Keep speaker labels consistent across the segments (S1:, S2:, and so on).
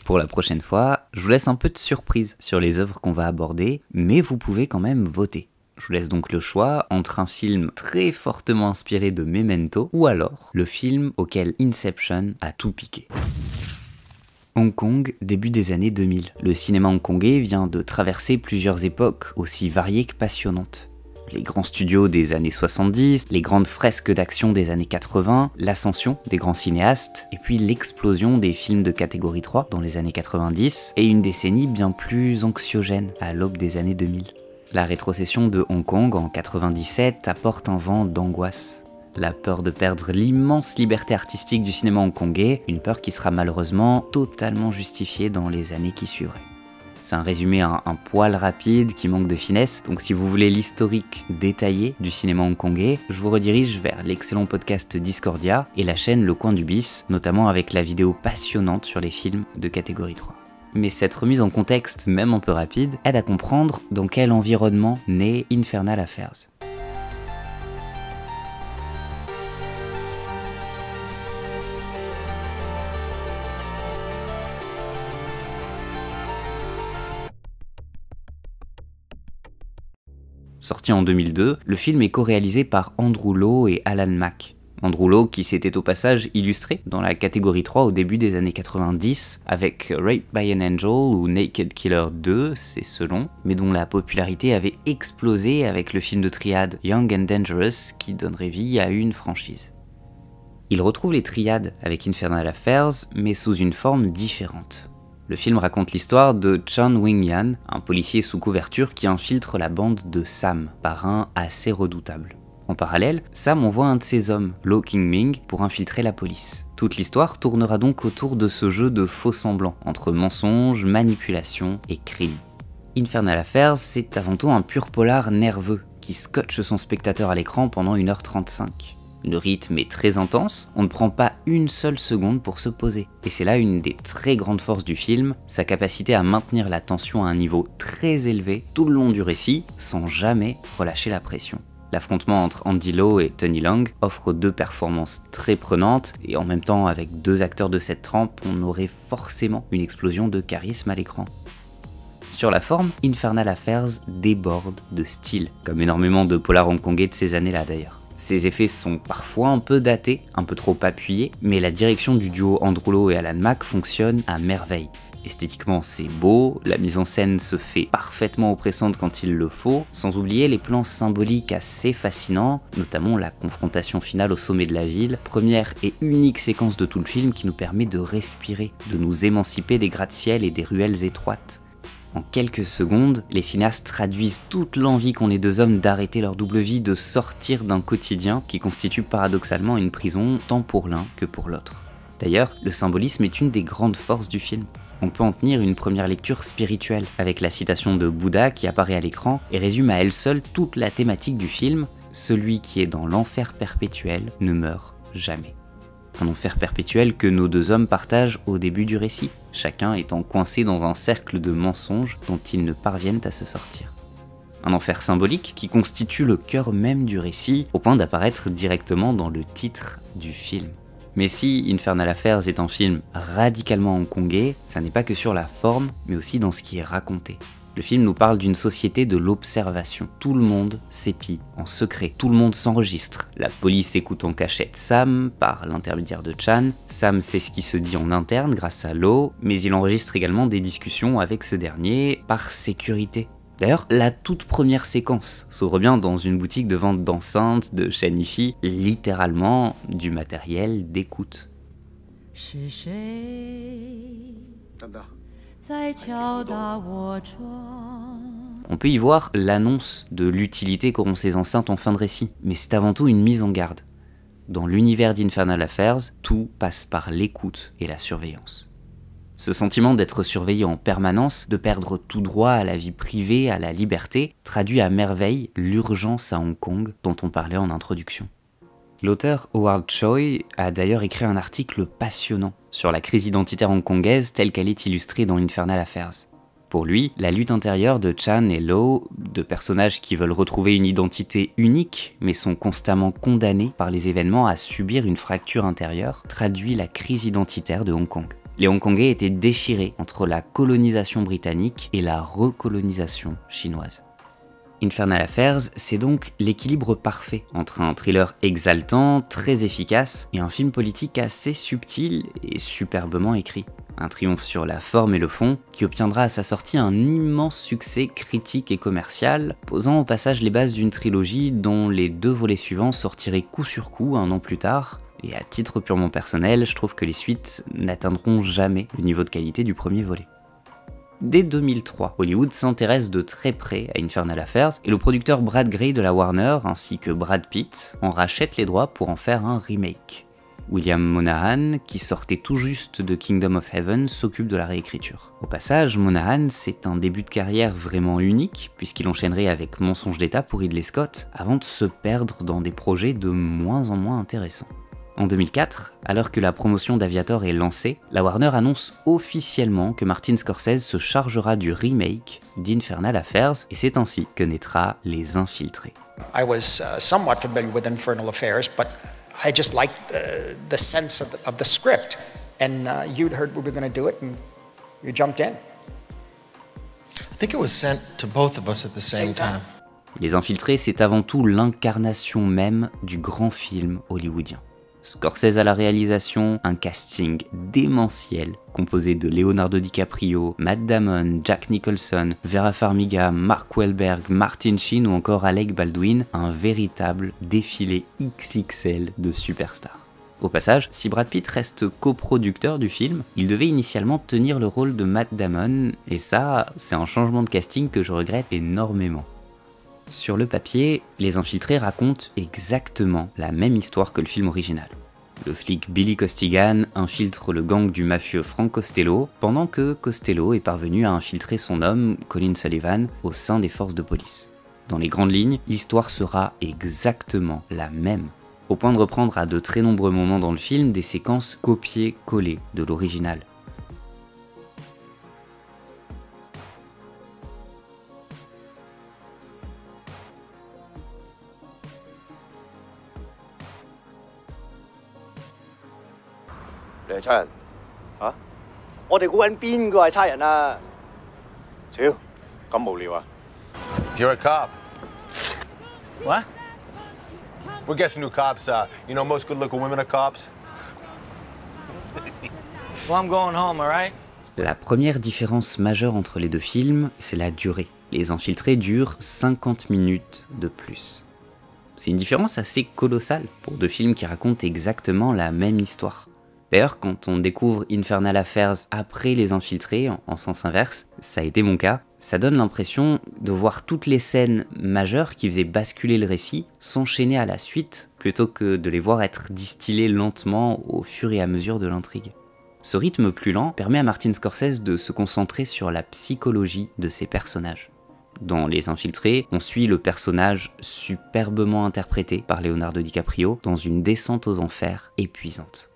S1: Pour la prochaine fois, je vous laisse un peu de surprise sur les œuvres qu'on va aborder, mais vous pouvez quand même voter. Je vous laisse donc le choix entre un film très fortement inspiré de Memento ou alors le film auquel Inception a tout piqué. Hong Kong, début des années 2000. Le cinéma hongkongais vient de traverser plusieurs époques aussi variées que passionnantes. Les grands studios des années 70, les grandes fresques d'action des années 80, l'ascension des grands cinéastes, et puis l'explosion des films de catégorie 3 dans les années 90, et une décennie bien plus anxiogène à l'aube des années 2000. La rétrocession de Hong Kong en 97 apporte un vent d'angoisse. La peur de perdre l'immense liberté artistique du cinéma hongkongais, une peur qui sera malheureusement totalement justifiée dans les années qui suivraient. C'est un résumé un poil rapide qui manque de finesse, donc si vous voulez l'historique détaillé du cinéma hongkongais, je vous redirige vers l'excellent podcast Discordia et la chaîne Le Coin du Bis, notamment avec la vidéo passionnante sur les films de catégorie 3. Mais cette remise en contexte, même un peu rapide, aide à comprendre dans quel environnement naît Infernal Affairs. Sorti en 2002, le film est co-réalisé par Andrew Lowe et Alan Mak. Andrew Lowe qui s'était au passage illustré dans la catégorie 3 au début des années 90 avec Raped by an Angel ou Naked Killer 2, c'est selon, mais dont la popularité avait explosé avec le film de triade Young and Dangerous qui donnerait vie à une franchise. Il retrouve les triades avec Infernal Affairs, mais sous une forme différente. Le film raconte l'histoire de Chan Wing-yan, un policier sous couverture qui infiltre la bande de Sam, parrain assez redoutable. En parallèle, Sam envoie un de ses hommes, Lo King-ming, pour infiltrer la police. Toute l'histoire tournera donc autour de ce jeu de faux semblants, entre mensonges, manipulation et crime. Infernal Affairs, c'est avant tout un pur polar nerveux, qui scotche son spectateur à l'écran pendant 1h35. Le rythme est très intense, on ne prend pas une seule seconde pour se poser. Et c'est là une des très grandes forces du film, sa capacité à maintenir la tension à un niveau très élevé tout le long du récit, sans jamais relâcher la pression. L'affrontement entre Andy Lau et Tony Leung offre deux performances très prenantes, et en même temps avec deux acteurs de cette trempe, on aurait forcément une explosion de charisme à l'écran. Sur la forme, Infernal Affairs déborde de style, comme énormément de polars hongkongais de ces années-là d'ailleurs. Ces effets sont parfois un peu datés, un peu trop appuyés, mais la direction du duo Andrew Lowe et Alan Mak fonctionne à merveille. Esthétiquement c'est beau, la mise en scène se fait parfaitement oppressante quand il le faut, sans oublier les plans symboliques assez fascinants, notamment la confrontation finale au sommet de la ville, première et unique séquence de tout le film qui nous permet de respirer, de nous émanciper des gratte-ciel et des ruelles étroites. En quelques secondes, les cinéastes traduisent toute l'envie qu'ont les deux hommes d'arrêter leur double vie, de sortir d'un quotidien qui constitue paradoxalement une prison tant pour l'un que pour l'autre. D'ailleurs, le symbolisme est une des grandes forces du film. On peut en tenir une première lecture spirituelle, avec la citation de Bouddha qui apparaît à l'écran et résume à elle seule toute la thématique du film, « Celui qui est dans l'enfer perpétuel ne meurt jamais ». Un enfer perpétuel que nos deux hommes partagent au début du récit, chacun étant coincé dans un cercle de mensonges dont ils ne parviennent à se sortir. Un enfer symbolique qui constitue le cœur même du récit, au point d'apparaître directement dans le titre du film. Mais si Infernal Affairs est un film radicalement hongkongais, ça n'est pas que sur la forme, mais aussi dans ce qui est raconté. Le film nous parle d'une société de l'observation. Tout le monde s'épie en secret, tout le monde s'enregistre. La police écoute en cachette Sam, par l'intermédiaire de Chan. Sam sait ce qui se dit en interne grâce à Lo, mais il enregistre également des discussions avec ce dernier par sécurité. D'ailleurs, la toute première séquence s'ouvre bien dans une boutique de vente d'enceintes, de chaînes hi-fi, littéralement du matériel d'écoute. On peut y voir l'annonce de l'utilité qu'auront ces enceintes en fin de récit, mais c'est avant tout une mise en garde. Dans l'univers d'Infernal Affairs, tout passe par l'écoute et la surveillance. Ce sentiment d'être surveillé en permanence, de perdre tout droit à la vie privée, à la liberté, traduit à merveille l'urgence à Hong Kong dont on parlait en introduction. L'auteur Howard Choi a d'ailleurs écrit un article passionnant sur la crise identitaire hongkongaise telle qu'elle est illustrée dans Infernal Affairs. Pour lui, la lutte intérieure de Chan et Lo, deux personnages qui veulent retrouver une identité unique mais sont constamment condamnés par les événements à subir une fracture intérieure, traduit la crise identitaire de Hong Kong. Les Hongkongais étaient déchirés entre la colonisation britannique et la recolonisation chinoise. Infernal Affairs, c'est donc l'équilibre parfait entre un thriller exaltant, très efficace, et un film politique assez subtil et superbement écrit. Un triomphe sur la forme et le fond, qui obtiendra à sa sortie un immense succès critique et commercial, posant au passage les bases d'une trilogie dont les 2 volets suivants sortiraient coup sur coup un an plus tard, et à titre purement personnel, je trouve que les suites n'atteindront jamais le niveau de qualité du premier volet. Dès 2003, Hollywood s'intéresse de très près à Infernal Affairs et le producteur Brad Grey de la Warner ainsi que Brad Pitt en rachètent les droits pour en faire un remake. William Monahan, qui sortait tout juste de Kingdom of Heaven, s'occupe de la réécriture. Au passage, Monahan, c'est un début de carrière vraiment unique, puisqu'il enchaînerait avec Mensonge d'État pour Ridley Scott, avant de se perdre dans des projets de moins en moins intéressants. En 2004, alors que la promotion d'Aviator est lancée, la Warner annonce officiellement que Martin Scorsese se chargera du remake d'Infernal Affairs, et c'est ainsi que naîtra Les Infiltrés.
S2: I was somewhat familiar with Infernal Affairs, but I just liked the sense of the script, and you'd heard we were going to do it, and you jumped in.
S3: I think it was sent to both of us at the same time.
S1: Les Infiltrés, c'est avant tout l'incarnation même du grand film hollywoodien. Scorsese à la réalisation, un casting démentiel composé de Leonardo DiCaprio, Matt Damon, Jack Nicholson, Vera Farmiga, Mark Wahlberg, Martin Sheen ou encore Alec Baldwin, un véritable défilé XXL de superstars. Au passage, si Brad Pitt reste coproducteur du film, il devait initialement tenir le rôle de Matt Damon, et ça, c'est un changement de casting que je regrette énormément. Sur le papier, Les Infiltrés racontent exactement la même histoire que le film original. Le flic Billy Costigan infiltre le gang du mafieux Frank Costello, pendant que Costello est parvenu à infiltrer son homme, Colin Sullivan, au sein des forces de police. Dans les grandes lignes, l'histoire sera exactement la même, au point de reprendre à de très nombreux moments dans le film des séquences copiées-collées de l'original.
S4: You're a cop. What? We're guessing who cops are. You know most good-looking women are cops?
S5: Well, I'm going home, all right?
S1: La première différence majeure entre les 2 films, c'est la durée. Les Infiltrés durent 50 minutes de plus. C'est une différence assez colossale pour 2 films qui racontent exactement la même histoire. D'ailleurs, quand on découvre Infernal Affairs après Les Infiltrés, en sens inverse, ça a été mon cas, ça donne l'impression de voir toutes les scènes majeures qui faisaient basculer le récit s'enchaîner à la suite, plutôt que de les voir être distillées lentement au fur et à mesure de l'intrigue. Ce rythme plus lent permet à Martin Scorsese de se concentrer sur la psychologie de ses personnages. Dans Les Infiltrés, on suit le personnage superbement interprété par Leonardo DiCaprio dans une descente aux enfers épuisante.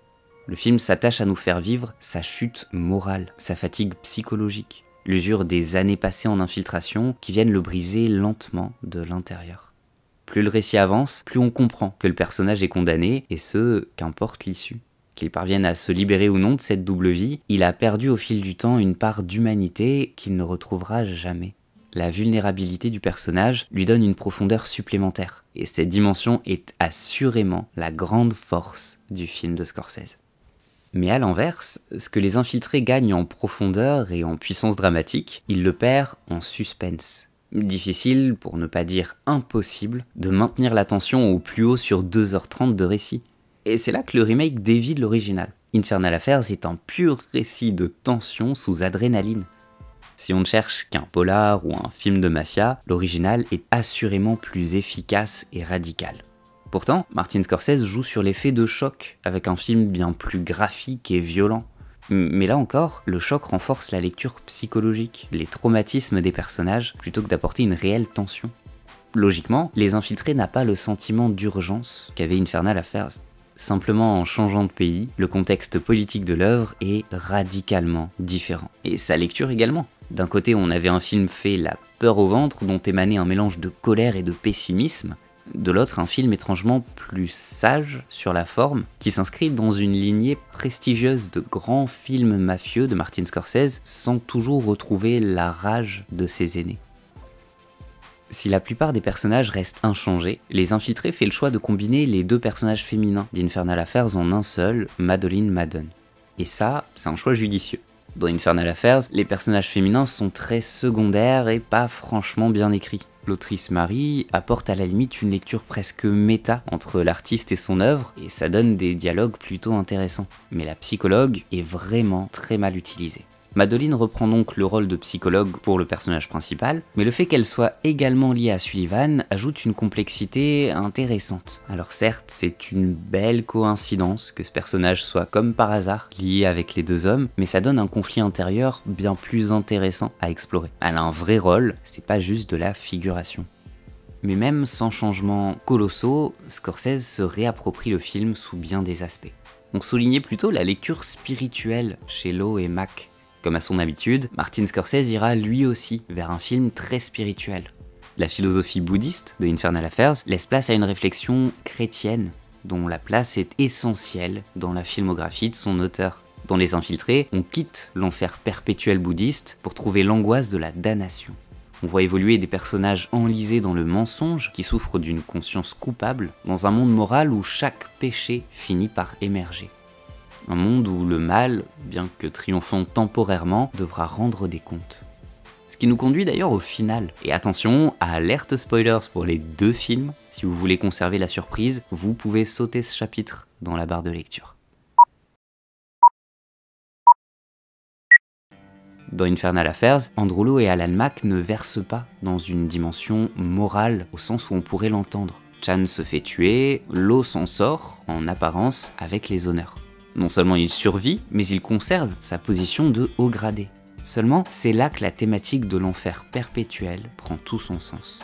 S1: Le film s'attache à nous faire vivre sa chute morale, sa fatigue psychologique, l'usure des années passées en infiltration qui viennent le briser lentement de l'intérieur. Plus le récit avance, plus on comprend que le personnage est condamné, et ce, qu'importe l'issue. Qu'il parvienne à se libérer ou non de cette double vie, il a perdu au fil du temps une part d'humanité qu'il ne retrouvera jamais. La vulnérabilité du personnage lui donne une profondeur supplémentaire, et cette dimension est assurément la grande force du film de Scorsese. Mais à l'inverse, ce que Les Infiltrés gagnent en profondeur et en puissance dramatique, il le perd en suspense. Difficile, pour ne pas dire impossible, de maintenir l'attention au plus haut sur 2h30 de récit. Et c'est là que le remake dévie de l'original. Infernal Affairs est un pur récit de tension sous adrénaline. Si on ne cherche qu'un polar ou un film de mafia, l'original est assurément plus efficace et radical. Pourtant, Martin Scorsese joue sur l'effet de choc avec un film bien plus graphique et violent. Mais là encore, le choc renforce la lecture psychologique, les traumatismes des personnages, plutôt que d'apporter une réelle tension. Logiquement, Les Infiltrés n'a pas le sentiment d'urgence qu'avait Infernal Affairs. Simplement en changeant de pays, le contexte politique de l'œuvre est radicalement différent. Et sa lecture également. D'un côté, on avait un film fait la peur au ventre, dont émanait un mélange de colère et de pessimisme, De l'autre, un film étrangement plus sage sur la forme, qui s'inscrit dans une lignée prestigieuse de grands films mafieux de Martin Scorsese, sans toujours retrouver la rage de ses aînés. Si la plupart des personnages restent inchangés, Les Infiltrés fait le choix de combiner les deux personnages féminins d'Infernal Affairs en un seul, Madeline Madden. Et ça, c'est un choix judicieux. Dans Infernal Affairs, les personnages féminins sont très secondaires et pas franchement bien écrits. L'autrice Marie apporte à la limite une lecture presque méta entre l'artiste et son œuvre, et ça donne des dialogues plutôt intéressants. Mais la psychologue est vraiment très mal utilisée. Madeline reprend donc le rôle de psychologue pour le personnage principal, mais le fait qu'elle soit également liée à Sullivan ajoute une complexité intéressante. Alors certes, c'est une belle coïncidence que ce personnage soit comme par hasard lié avec les deux hommes, mais ça donne un conflit intérieur bien plus intéressant à explorer. Elle a un vrai rôle, c'est pas juste de la figuration. Mais même sans changements colossaux, Scorsese se réapproprie le film sous bien des aspects. On soulignait plutôt la lecture spirituelle chez Lowe et Mac. Comme à son habitude, Martin Scorsese ira lui aussi vers un film très spirituel. La philosophie bouddhiste de Infernal Affairs laisse place à une réflexion chrétienne, dont la place est essentielle dans la filmographie de son auteur. Dans Les Infiltrés, on quitte l'enfer perpétuel bouddhiste pour trouver l'angoisse de la damnation. On voit évoluer des personnages enlisés dans le mensonge qui souffrent d'une conscience coupable, dans un monde moral où chaque péché finit par émerger. Un monde où le mal, bien que triomphant temporairement, devra rendre des comptes. Ce qui nous conduit d'ailleurs au final. Et attention, alerte spoilers pour les deux films. Si vous voulez conserver la surprise, vous pouvez sauter ce chapitre dans la barre de lecture. Dans Infernal Affairs, Andrew Lowe et Alan Mack ne versent pas dans une dimension morale au sens où on pourrait l'entendre. Chan se fait tuer, Lowe s'en sort, en apparence, avec les honneurs. Non seulement il survit, mais il conserve sa position de haut gradé. Seulement, c'est là que la thématique de l'enfer perpétuel prend tout son sens.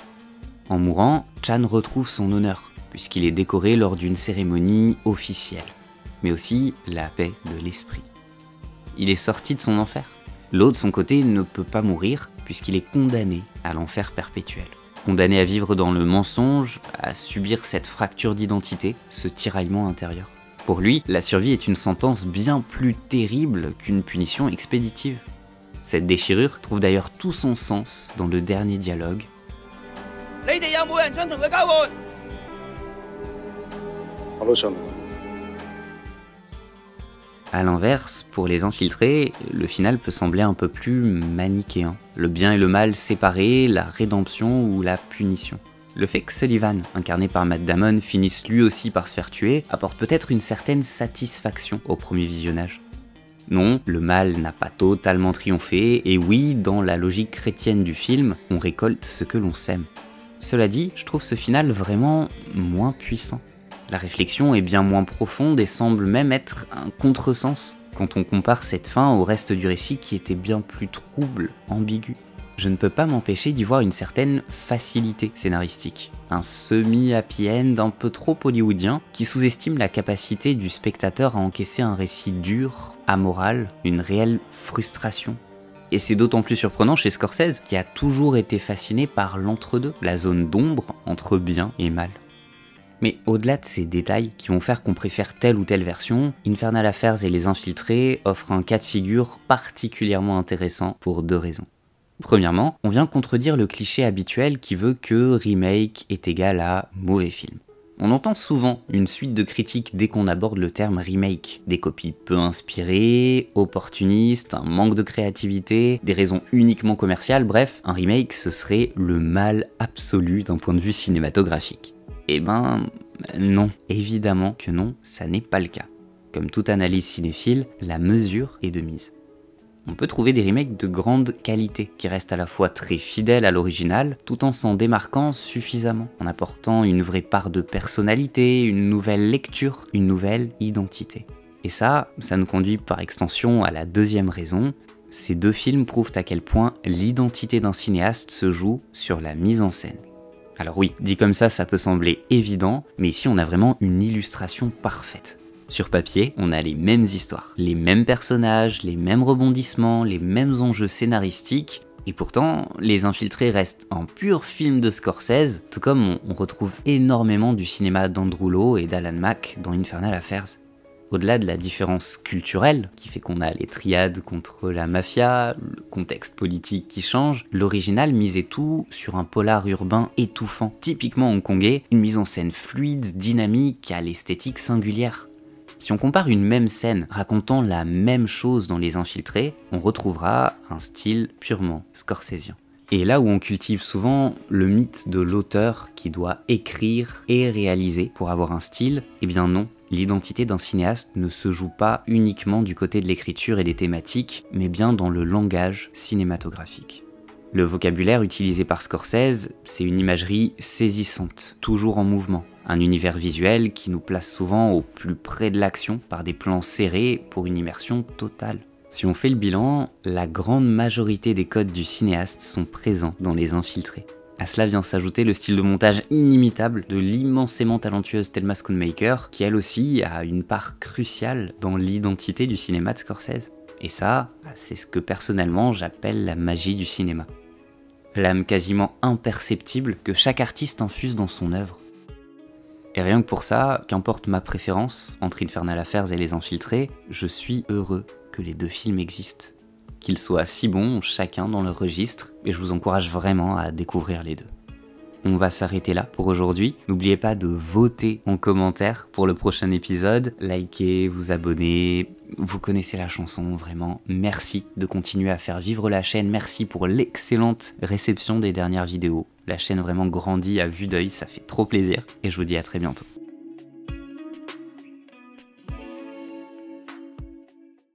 S1: En mourant, Chan retrouve son honneur, puisqu'il est décoré lors d'une cérémonie officielle, mais aussi la paix de l'esprit. Il est sorti de son enfer. L'autre, de son côté, ne peut pas mourir, puisqu'il est condamné à l'enfer perpétuel. Condamné à vivre dans le mensonge, à subir cette fracture d'identité, ce tiraillement intérieur. Pour lui, la survie est une sentence bien plus terrible qu'une punition expéditive. Cette déchirure trouve d'ailleurs tout son sens dans le dernier dialogue. A l'inverse, pour Les Infiltrés, le final peut sembler un peu plus manichéen. Le bien et le mal séparés, la rédemption ou la punition. Le fait que Sullivan, incarné par Matt Damon, finisse lui aussi par se faire tuer, apporte peut-être une certaine satisfaction au premier visionnage. Non, le mal n'a pas totalement triomphé, et oui, dans la logique chrétienne du film, on récolte ce que l'on sème. Cela dit, je trouve ce final vraiment moins puissant. La réflexion est bien moins profonde et semble même être un contresens quand on compare cette fin au reste du récit qui était bien plus trouble, ambigu. Je ne peux pas m'empêcher d'y voir une certaine facilité scénaristique. Un semi-happy end un peu trop hollywoodien qui sous-estime la capacité du spectateur à encaisser un récit dur, amoral, une réelle frustration. Et c'est d'autant plus surprenant chez Scorsese qui a toujours été fasciné par l'entre-deux, la zone d'ombre entre bien et mal. Mais au-delà de ces détails qui vont faire qu'on préfère telle ou telle version, Infernal Affairs et Les Infiltrés offrent un cas de figure particulièrement intéressant pour deux raisons. Premièrement, on vient contredire le cliché habituel qui veut que remake est égal à mauvais film. On entend souvent une suite de critiques dès qu'on aborde le terme remake. Des copies peu inspirées, opportunistes, un manque de créativité, des raisons uniquement commerciales, bref, un remake ce serait le mal absolu d'un point de vue cinématographique. Eh ben, non, évidemment que non, ça n'est pas le cas. Comme toute analyse cinéphile, la mesure est de mise. On peut trouver des remakes de grande qualité, qui restent à la fois très fidèles à l'original, tout en s'en démarquant suffisamment, en apportant une vraie part de personnalité, une nouvelle lecture, une nouvelle identité. Et ça nous conduit par extension à la deuxième raison. Ces deux films prouvent à quel point l'identité d'un cinéaste se joue sur la mise en scène. Alors oui, dit comme ça peut sembler évident, mais ici on a vraiment une illustration parfaite. Sur papier, on a les mêmes histoires, les mêmes personnages, les mêmes rebondissements, les mêmes enjeux scénaristiques, Et pourtant, Les Infiltrés restent un pur film de Scorsese, tout comme on retrouve énormément du cinéma d'Andrew Lowe et d'Alan Mack dans Infernal Affairs. Au-delà de la différence culturelle, qui fait qu'on a les triades contre la mafia, le contexte politique qui change, l'original misait tout sur un polar urbain étouffant, typiquement hongkongais, une mise en scène fluide, dynamique, à l'esthétique singulière. Si on compare une même scène racontant la même chose dans Les Infiltrés, on retrouvera un style purement scorsésien. Et là où on cultive souvent le mythe de l'auteur qui doit écrire et réaliser pour avoir un style, eh bien non, l'identité d'un cinéaste ne se joue pas uniquement du côté de l'écriture et des thématiques, mais bien dans le langage cinématographique. Le vocabulaire utilisé par Scorsese, c'est une imagerie saisissante, toujours en mouvement. Un univers visuel qui nous place souvent au plus près de l'action par des plans serrés pour une immersion totale. Si on fait le bilan, la grande majorité des codes du cinéaste sont présents dans Les Infiltrés. À cela vient s'ajouter le style de montage inimitable de l'immensément talentueuse Thelma Schoonmaker, qui elle aussi a une part cruciale dans l'identité du cinéma de Scorsese. Et ça, c'est ce que personnellement j'appelle la magie du cinéma. L'âme quasiment imperceptible que chaque artiste infuse dans son œuvre. Et rien que pour ça, qu'importe ma préférence entre Infernal Affairs et Les Infiltrés, je suis heureux que les deux films existent. Qu'ils soient si bons, chacun dans leur registre, et je vous encourage vraiment à découvrir les deux. On va s'arrêter là pour aujourd'hui. N'oubliez pas de voter en commentaire pour le prochain épisode. Likez, vous abonnez, vous connaissez la chanson, vraiment. Merci de continuer à faire vivre la chaîne. Merci pour l'excellente réception des dernières vidéos. La chaîne vraiment grandit à vue d'œil, ça fait trop plaisir. Et je vous dis à très bientôt.